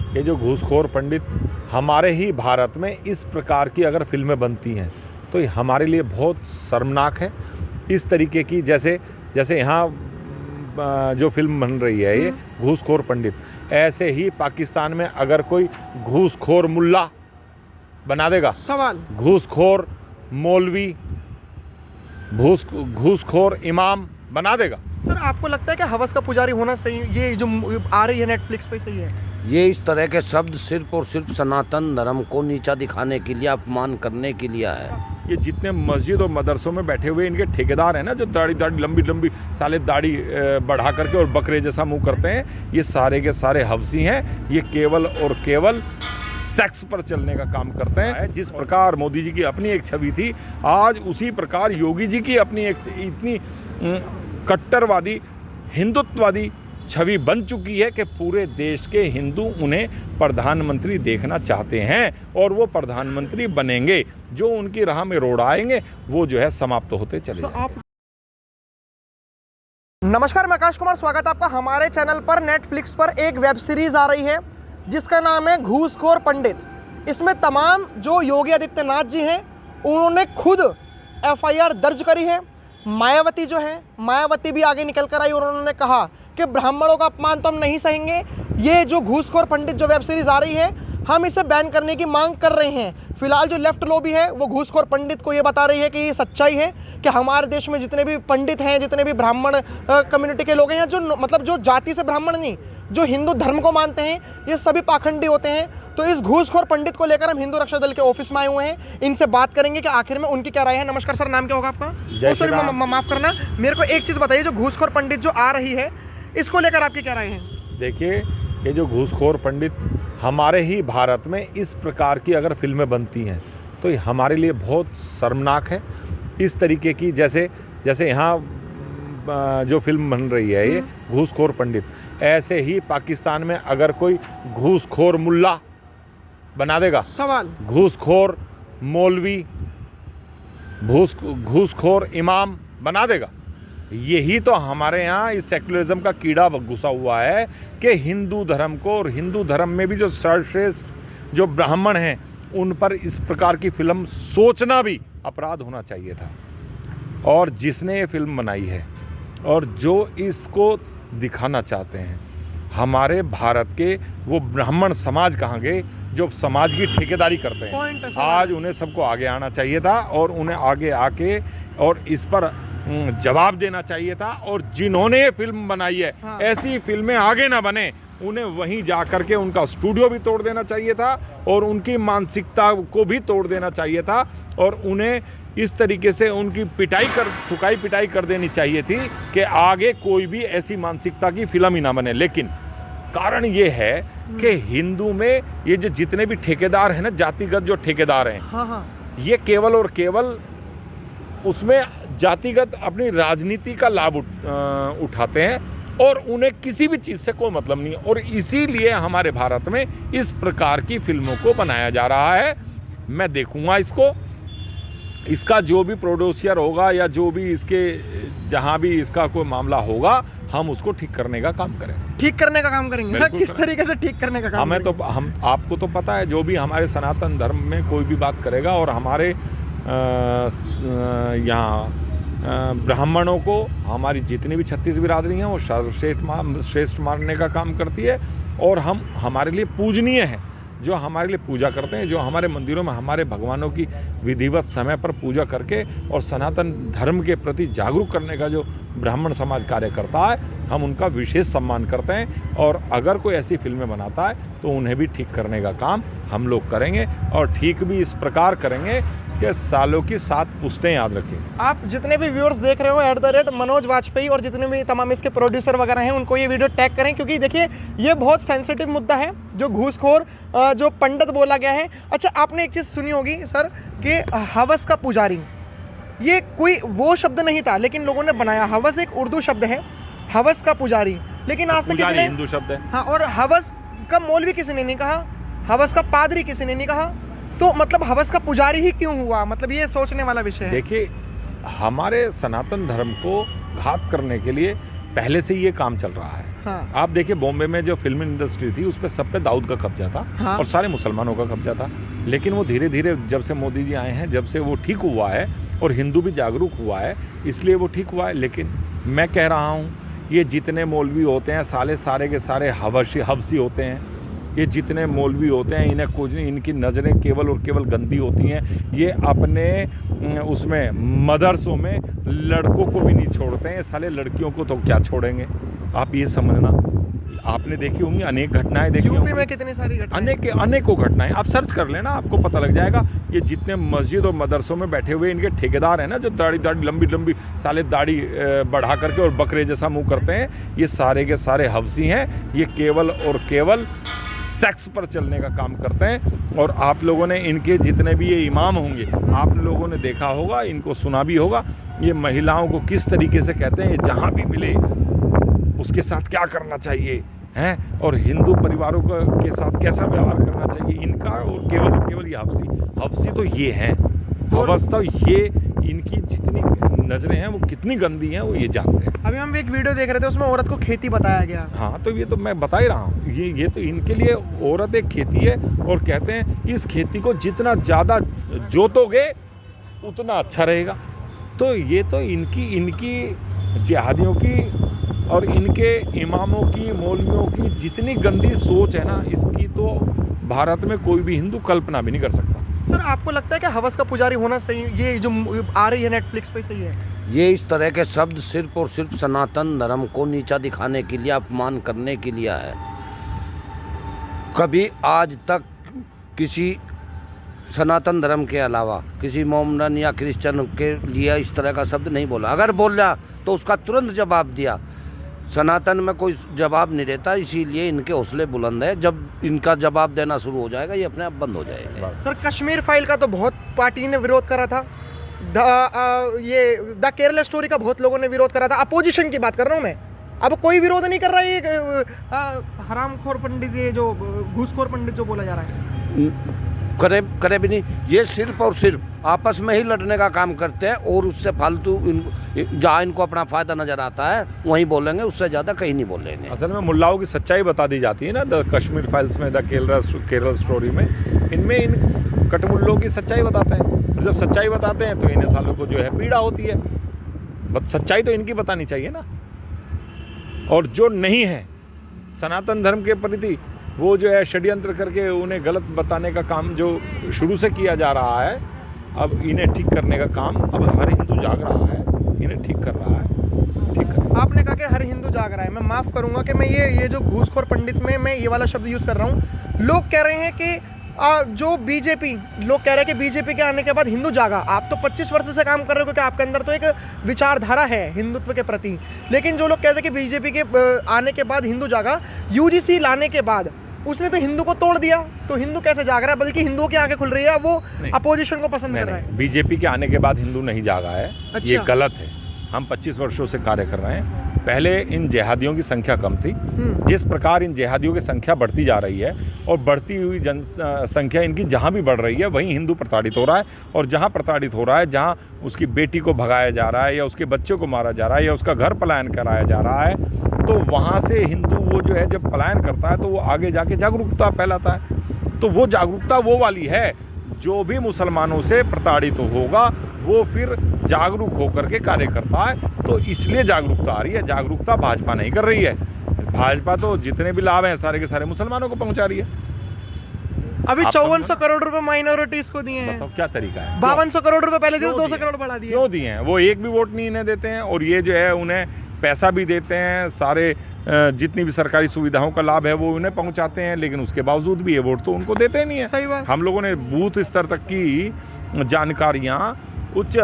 ये जो घूसखोर पंडित हमारे ही भारत में इस प्रकार की अगर फिल्में बनती हैं तो ये हमारे लिए बहुत शर्मनाक है। इस तरीके की जैसे यहाँ जो फिल्म बन रही है ये घूसखोर पंडित, ऐसे ही पाकिस्तान में अगर कोई घूसखोर मुल्ला बना देगा, सवाल घूसखोर मौलवी, घूसखोर इमाम बना देगा। सर आपको लगता है कि हवस का पुजारी होना सही, ये जो आ रही है नेटफ्लिक्स पे, सही है? ये इस तरह के शब्द सिर्फ और सिर्फ सनातन धर्म को नीचा दिखाने के लिए, अपमान करने के लिए है। ये जितने मस्जिद और मदरसों में बैठे हुए इनके ठेकेदार हैं ना, जो दाढ़ी लंबी साले दाढ़ी बढ़ा करके और बकरे जैसा मुंह करते हैं, ये सारे के सारे हवसी हैं। ये केवल और केवल सेक्स पर चलने का काम करते हैं। जिस प्रकार मोदी जी की अपनी एक छवि थी, आज उसी प्रकार योगी जी की अपनी एक इतनी कट्टरवादी हिंदुत्ववादी छवि बन चुकी है कि पूरे देश के हिंदू उन्हें प्रधानमंत्री देखना चाहते हैं और वो प्रधानमंत्री बनेंगे। जो उनकी राह में रोड आएंगे वो जो है समाप्त होते चले जाएंगे। नमस्कार, मैं आकाश कुमार, स्वागत है आपका हमारे चैनल पर। नेटफ्लिक्स पर एक वेब सीरीज आ रही है जिसका नाम है घूसखोर पंडित। इसमें तमाम जो योगी आदित्यनाथ जी हैं उन्होंने खुद FIR दर्ज करी है। मायावती जो है, मायावती भी आगे निकल कर आई और उन्होंने कहा कि ब्राह्मणों का अपमान तो हम नहीं सहेंगे। ये जो घूसखोर पंडित जो वेब सीरीज आ रही है, हम इसे बैन करने की मांग कर रहे हैं। फिलहाल जो लेफ्ट लॉबी है वो घूसखोर पंडित को ये बता रही है कि ये सच्चाई है कि हमारे देश में जितने भी पंडित हैं, जितने भी ब्राह्मण कम्युनिटी के लोग हैं, जो मतलब जो जाति से ब्राह्मण नहीं, जो हिंदू धर्म को मानते हैं, ये सभी पाखंडी होते हैं। तो इस घूसखोर पंडित को लेकर हम हिंदू रक्षा दल के ऑफिस में आए हुए हैं। इनसे बात करेंगे कि आखिर में उनकी क्या राय है। नमस्कार सर, नाम क्या होगा आपका? जय श्री राम। माफ करना, मेरे को एक चीज बताइए, जो घूसखोर पंडित जो आ रही है इसको लेकर आपकी क्या राय है? देखिए, ये जो घूसखोर पंडित हमारे ही भारत में इस प्रकार की अगर फिल्में बनती हैं तो ये हमारे लिए बहुत शर्मनाक है। इस तरीके की जैसे यहाँ जो फिल्म बन रही है ये घूसखोर पंडित, ऐसे ही पाकिस्तान में अगर कोई घूसखोर मुल्ला बना देगा, सवाल घूसखोर मौलवी, घूसखोर इमाम बना देगा। यही तो हमारे यहाँ इस सेक्युलरिज्म का कीड़ा घुसा हुआ है कि हिंदू धर्म को, और हिंदू धर्म में भी जो सर्वश्रेष्ठ जो ब्राह्मण हैं उन पर इस प्रकार की फिल्म सोचना भी अपराध होना चाहिए था। और जिसने ये फिल्म बनाई है और जो इसको दिखाना चाहते हैं, हमारे भारत के वो ब्राह्मण समाज कहाँ गए जो समाज की ठेकेदारी करते हैं। आज उन्हें सबको आगे आना चाहिए था और उन्हें आगे आके और इस पर जवाब देना चाहिए था। और जिन्होंने ये फिल्म बनाई है, ऐसी फिल्में आगे ना बने, उन्हें वहीं जा करके उनका स्टूडियो भी तोड़ देना चाहिए था और उनकी मानसिकता को भी तोड़ देना चाहिए था और उन्हें इस तरीके से उनकी ठुकाई पिटाई कर देनी चाहिए थी कि आगे कोई भी ऐसी मानसिकता की फिल्म ही ना बने। लेकिन कारण ये है कि हिंदू में ये जो जितने भी ठेकेदार हैं ना, जातिगत जो ठेकेदार हैं, ये केवल और केवल उसमें जातिगत अपनी राजनीति का लाभ उठाते हैं और उन्हें किसी भी चीज़ से कोई मतलब नहीं है। और इसीलिए हमारे भारत में इस प्रकार की फिल्मों को बनाया जा रहा है। मैं देखूंगा इसका जो भी प्रोड्यूसर होगा या जो भी इसके जहां भी इसका कोई मामला होगा, हम उसको ठीक करने का काम करेंगे। ठीक करने का काम करेंगे? किस तरीके से ठीक करने का काम? हम आपको तो पता है, जो भी हमारे सनातन धर्म में कोई भी बात करेगा और हमारे यहाँ ब्राह्मणों को, हमारी जितनी भी 36 बिरादरी हैं वो सर्वश्रेष्ठ मानने का काम करती है और हमारे लिए पूजनीय है। जो हमारे लिए पूजा करते हैं, जो हमारे मंदिरों में हमारे भगवानों की विधिवत समय पर पूजा करके और सनातन धर्म के प्रति जागरूक करने का जो ब्राह्मण समाज कार्य करता है, हम उनका विशेष सम्मान करते हैं। और अगर कोई ऐसी फिल्में बनाता है तो उन्हें भी ठीक करने का काम हम लोग करेंगे और ठीक भी इस प्रकार करेंगे कि सालों की 7 पुश्तें याद रखें। आप जितने भी व्यूअर्स देख रहे हो @मनोज वाजपेयी और जितने भी तमाम इसके प्रोड्यूसर वगैरह हैं, उनको ये वीडियो टैग करें, क्योंकि देखिए ये बहुत सेंसिटिव मुद्दा है जो घूसखोर जो पंडित बोला गया है। अच्छा, आपने एक चीज़ सुनी होगी सर कि हवस का पुजारी, ये कोई वो शब्द नहीं था लेकिन लोगों ने बनाया। हवस एक उर्दू शब्द है, हवस का पुजारी, लेकिन आज तक किसी ने हिंदू शब्द है। हाँ, और हवस का मौलवी किसी ने नहीं कहा, हवस का पादरी किसी ने नहीं कहा। तो मतलब हवस का पुजारी ही क्यों हुआ? मतलब ये सोचने वाला विषय है। देखिए, हमारे सनातन धर्म को घात करने के लिए पहले से ये काम चल रहा है। हाँ। आप देखिए बॉम्बे में जो फिल्म इंडस्ट्री थी उस पर सब पे दाऊद का कब्जा था हाँ। और सारे मुसलमानों का कब्जा था। लेकिन वो धीरे धीरे जब से मोदी जी आए हैं, जब से वो ठीक हुआ है और हिंदू भी जागरूक हुआ है, इसलिए वो ठीक हुआ है। लेकिन मैं कह रहा हूँ ये जितने मौलवी होते हैं सारे के सारे हबसी होते हैं। ये जितने मौलवी होते हैं इन्हें कुछ नहीं, इनकी नज़रें केवल और केवल गंदी होती हैं। ये अपने उसमें मदरसों में लड़कों को भी नहीं छोड़ते हैं, ये साले लड़कियों को तो क्या छोड़ेंगे। आप ये समझना, आपने देखी होंगी अनेक घटनाएं देखी यूपी में होंगी, कितनी सारी घटनाएं, अनेकों घटनाएं। आप सर्च कर लेना, आपको पता लग जाएगा। ये जितने मस्जिद और मदरसों में बैठे हुए इनके ठेकेदार हैं ना, जो दाढ़ी लंबी साले दाढ़ी बढ़ा करके और बकरे जैसा मुंह करते हैं, ये सारे के सारे हबसी हैं। ये केवल और केवल सेक्स पर चलने का काम करते हैं। और आप लोगों ने इनके जितने भी ये इमाम होंगे, आप लोगों ने देखा होगा, इनको सुना भी होगा, ये महिलाओं को किस तरीके से कहते हैं, ये जहाँ भी मिले उसके साथ क्या करना चाहिए हैं, और हिंदू परिवारों के साथ कैसा व्यवहार करना चाहिए इनका। और केवल ये हबसी तो ये हैं, अवस्था ये इनकी जितनी नज़रें हैं वो कितनी गंदी हैं वो ये जानते हैं। अभी हम एक वीडियो देख रहे थे, उसमें औरत को खेती बताया गया। हाँ, तो ये तो मैं बता ही रहा हूँ, ये तो इनके लिए औरत एक खेती है। और कहते हैं इस खेती को जितना ज़्यादा जोतोगे उतना अच्छा रहेगा। तो ये तो इनकी जिहादियों की और इनके इमामों की, मौलवियों की जितनी गंदी सोच है ना, इसकी तो भारत में कोई भी हिंदू कल्पना भी नहीं कर सकता। सर आपको लगता है कि हवस का पुजारी होना सही, ये जो आ रही है नेटफ्लिक्स पे, सही है? ये इस तरह के शब्द सिर्फ और सिर्फ सनातन धर्म को नीचा दिखाने के लिए, अपमान करने के लिए है। कभी आज तक किसी सनातन धर्म के अलावा किसी मोमडन या क्रिश्चियन के लिए इस तरह का शब्द नहीं बोला। अगर बोला तो उसका तुरंत जवाब दिया। सनातन में कोई जवाब नहीं देता, इसीलिए इनके हौसले बुलंद है। जब इनका जवाब देना शुरू हो जाएगा ये अपने आप बंद हो जाएगा। सर कश्मीर फाइल का तो बहुत पार्टी ने विरोध करा था, ये द केरला स्टोरी का बहुत लोगों ने विरोध करा था। अपोजिशन की बात कर रहा हूँ मैं, अब कोई विरोध नहीं कर रहा है। ये हरामखोर पंडित, ये जो घूसखोर पंडित जो बोला जा रहा है, करे भी नहीं। ये सिर्फ और सिर्फ आपस में ही लड़ने का काम करते हैं और उससे फालतू जहाँ इनको अपना फायदा नजर आता है वहीं बोलेंगे, उससे ज़्यादा कहीं नहीं बोलेंगे। असल में मुल्लाओं की सच्चाई बता दी जाती है ना द कश्मीर फाइल्स में, द केरल स्टोरी में। इनमें इन कटमुल्लों की सच्चाई बताते हैं, और जब सच्चाई बताते हैं तो इन्हें सालों को जो है पीड़ा होती है। बस सच्चाई तो इनकी बतानी चाहिए ना। और जो नहीं है सनातन धर्म के प्रति, वो जो है षड्यंत्र करके उन्हें गलत बताने का काम जो शुरू से किया जा रहा है, अब इन्हें ठीक करने का काम अब हर हिंदू जाग रहा है, इन्हें ठीक कर रहा है। ठीक है, आपने कहा कि हर हिंदू जाग रहा है। मैं माफ़ करूंगा कि मैं ये जो घूसखोर पंडित में मैं ये वाला शब्द यूज़ कर रहा हूँ। लोग कह रहे हैं कि जो बीजेपी, लोग कह रहे हैं कि बीजेपी के आने के बाद हिंदू जागा। आप तो 25 वर्ष से काम कर रहे हो, क्योंकि आपके अंदर तो एक विचारधारा है हिंदुत्व के प्रति। लेकिन जो लोग कहते हैं कि बीजेपी के आने के बाद हिंदू जागा, यूजीसी लाने के बाद उसने तो हिंदू को तोड़ दिया, तो हिंदू कैसे जाग रहा है? बल्कि हिंदुओं की आंखें खुल रही है, वो अपोजिशन को पसंद कर रहा है। बीजेपी के आने के बाद हिंदू नहीं जागा है, अच्छा। ये गलत है। हम 25 वर्षों से कार्य कर रहे हैं। पहले इन जिहादियों की संख्या कम थी। जिस प्रकार इन जिहादियों की संख्या बढ़ती जा रही है और बढ़ती हुई जनसंख्या इनकी जहाँ भी बढ़ रही है, वहीं हिंदू प्रताड़ित हो रहा है। और जहाँ प्रताड़ित हो रहा है, जहाँ उसकी बेटी को भगाया जा रहा है या उसके बच्चों को मारा जा रहा है या उसका घर पलायन कराया जा रहा है, तो वहाँ से हिंदू वो जो है जब पलायन करता है तो वो आगे जाके जागरूकता फैलाता है। तो वो जागरूकता वो वाली है, जो भी मुसलमानों से प्रताड़ित होगा वो फिर जागरूक होकर के कार्य करता है। तो इसलिए जागरूकता आ रही है। जागरूकता भाजपा नहीं कर रही है। भाजपा तो जितने भी लाभ हैं सारे के सारे मुसलमानों को पहुंचा रही है। अभी 5400 करोड़ रुपए माइनॉरिटीज को दिए हैं। बताओ क्या तरीका है? 5200 करोड़ रुपए पहले दिए, 200 करोड़ बढ़ा दिए। क्यों दिए हैं? वो एक भी वोट नहीं इन्हें देते हैं, और ये जो है उन्हें पैसा भी देते हैं, सारे जितनी भी सरकारी सुविधाओं का लाभ है वो उन्हें पहुंचाते हैं, लेकिन उसके बावजूद भी ये वोट तो उनको देते नहीं है। सही बात। हम लोगों ने बूथ स्तर तक की जानकारियां उच्च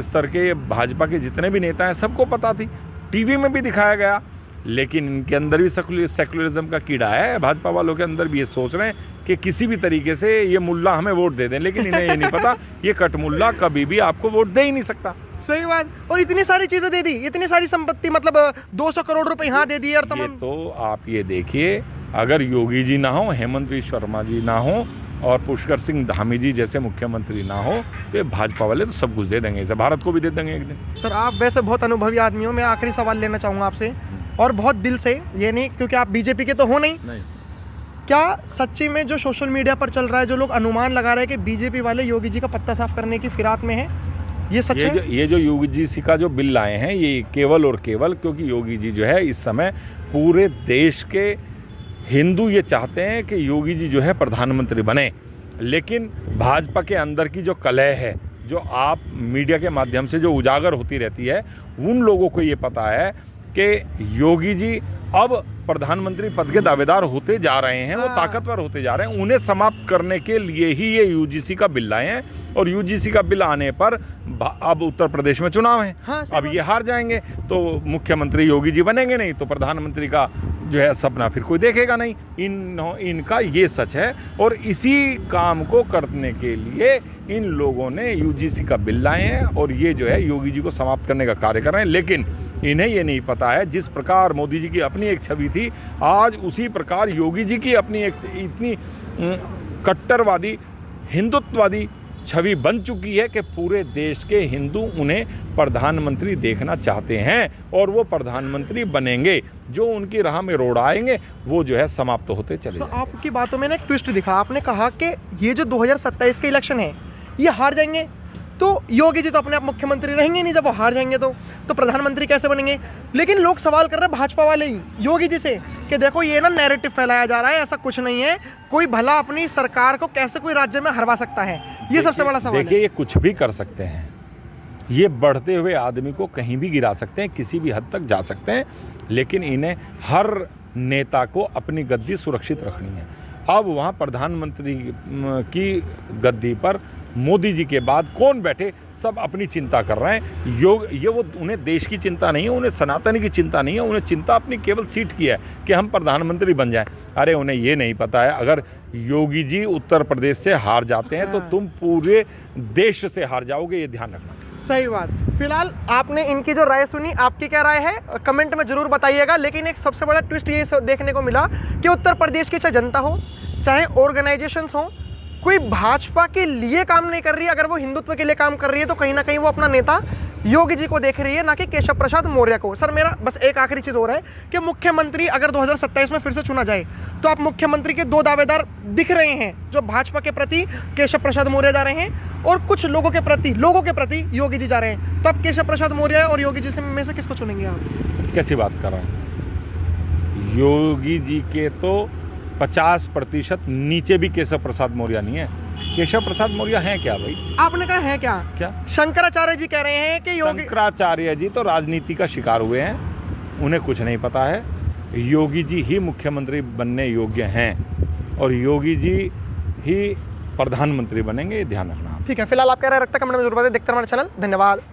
स्तर के भाजपा के जितने भी नेता हैं सबको पता थी, टीवी में भी दिखाया गया। लेकिन इनके अंदर भी सेकुलरिज्म का कीड़ा है। भाजपा वालों के अंदर भी ये सोच रहे हैं कि किसी भी तरीके से ये मुल्ला हमें वोट दे दें, लेकिन इन्हें ये नहीं पता ये कटमुल्ला कभी भी आपको वोट दे ही नहीं सकता। सही बात। और इतनी सारी चीजें दे दी, इतनी सारी संपत्ति, मतलब 200 करोड़ रुपए यहाँ दे दिए। और तमाम तो आप ये देखिए, अगर योगी जी ना हो, हेमंत विश्व शर्मा जी ना हो और पुष्कर सिंह धामी जी जैसे मुख्यमंत्री ना हो, तो ये भाजपा वाले तो सब कुछ दे देंगे, इसे भारत को भी दे देंगे एक दिन। सर आप वैसे बहुत अनुभवी आदमी हो, मैं आखिरी सवाल लेना चाहूँगा आपसे और बहुत दिल से, ये नहीं क्योंकि आप बीजेपी के तो हो नहीं, नहीं। क्या सच्ची में जो सोशल मीडिया पर चल रहा है, जो लोग अनुमान लगा रहे हैं कि बीजेपी वाले योगी जी का पत्ता साफ करने की फिराक में है, ये सच है? ये जो योगी जी का जो बिल लाए हैं, ये केवल और केवल क्योंकि योगी जी जो है इस समय पूरे देश के हिंदू ये चाहते हैं कि योगी जी जो है प्रधानमंत्री बने, लेकिन भाजपा के अंदर की जो कलह है, जो आप मीडिया के माध्यम से जो उजागर होती रहती है, उन लोगों को ये पता है कि योगी जी अब प्रधानमंत्री पद के दावेदार होते जा रहे हैं, वो ताकतवर होते जा रहे हैं। उन्हें समाप्त करने के लिए ही ये यूजीसी का बिल लाए हैं, और यूजीसी का बिल आने पर अब उत्तर प्रदेश में चुनाव है। हाँ, अब ये हार जाएंगे तो मुख्यमंत्री योगी जी बनेंगे नहीं, तो प्रधानमंत्री का जो है सपना फिर कोई देखेगा नहीं। इनका ये सच है, और इसी काम को करने के लिए इन लोगों ने यूजीसी का बिल लाए हैं, और ये जो है योगी जी को समाप्त करने का कार्य कर रहे हैं। लेकिन इन्हें ये नहीं पता है, जिस प्रकार मोदी जी की अपनी एक छवि थी, आज उसी प्रकार योगी जी की अपनी एक इतनी कट्टरवादी हिंदुत्ववादी छवि बन चुकी है कि पूरे देश के हिंदू उन्हें प्रधानमंत्री देखना चाहते हैं, और वो प्रधानमंत्री बनेंगे। जो उनकी राह में रोड आएंगे वो जो है समाप्त होते चले तो जाएंगे। आपकी बातों में ना एक ट्विस्ट दिखा, आपने कहा कि ये जो 2027 के इलेक्शन है ये हार जाएंगे, तो योगी जी तो अपने आप मुख्यमंत्री रहेंगे नहीं, जब वो हार जाएंगे तो प्रधानमंत्री कैसे बनेंगे? लेकिन लोग सवाल कर रहे हैं भाजपा वाले ही योगी जी से कि देखो ये ना नैरेटिव फैलाया जा रहा है, ऐसा कुछ नहीं है, कोई भला अपनी सरकार को कैसे कोई राज्य में हरवा सकता है, ये सबसे बड़ा सवाल है। देखिए, ये कुछ भी कर सकते हैं, ये बढ़ते हुए आदमी को कहीं भी गिरा सकते हैं, किसी भी हद तक जा सकते हैं, लेकिन इन्हें हर नेता को अपनी गद्दी सुरक्षित रखनी है। अब वहाँ प्रधानमंत्री की गद्दी पर मोदी जी के बाद कौन बैठे, सब अपनी चिंता कर रहे हैं। वो उन्हें देश की चिंता नहीं है, उन्हें सनातन की चिंता नहीं है, उन्हें चिंता अपनी केवल सीट की है कि हम प्रधानमंत्री बन जाएं। अरे उन्हें ये नहीं पता है, अगर योगी जी उत्तर प्रदेश से हार जाते हैं तो तुम पूरे देश से हार जाओगे, ये ध्यान रखना। सही बात। फिलहाल आपने इनकी जो राय सुनी, आपकी क्या राय है कमेंट में जरूर बताइएगा। लेकिन एक सबसे बड़ा ट्विस्ट ये देखने को मिला कि उत्तर प्रदेश की चाहे जनता हो, चाहे ऑर्गेनाइजेशंस हो, कोई भाजपा के लिए काम नहीं कर रही है। अगर वो हिंदुत्व के लिए काम कर रही है तो कहीं ना कहीं वो अपना नेता योगी जी को देख रही है, ना कि केशव प्रसाद मौर्य को। सर मेरा बस एक आखिरी चीज़ हो रहा है कि मुख्यमंत्री अगर 2027 में फिर से चुना जाए तो आप मुख्यमंत्री के 2 दावेदार दिख रहे हैं, जो भाजपा के प्रति केशव प्रसाद मौर्य जा रहे हैं और कुछ लोगों के प्रति योगी जी जा रहे हैं। तो आप केशव प्रसाद मौर्य और योगी जी में से किसको चुनेंगे आप? कैसी बात कर रहे हैं? योगी जी के तो 50% नीचे भी केशव प्रसाद मौर्य नहीं है। केशव प्रसाद मौर्य हैं क्या भाई? आपने कहा है क्या? शंकराचार्य जी कह रहे हैं कि योगी, शंकराचार्य जी तो राजनीति का शिकार हुए हैं, उन्हें कुछ नहीं पता है। योगी जी ही मुख्यमंत्री बनने योग्य हैं, और योगी जी ही प्रधानमंत्री बनेंगे, ये ध्यान रखना। ठीक है, फिलहाल आप कह रहे हैं रखते कमेंट में जरूर बताएं। देखते रहिए हमारा चैनल। धन्यवाद।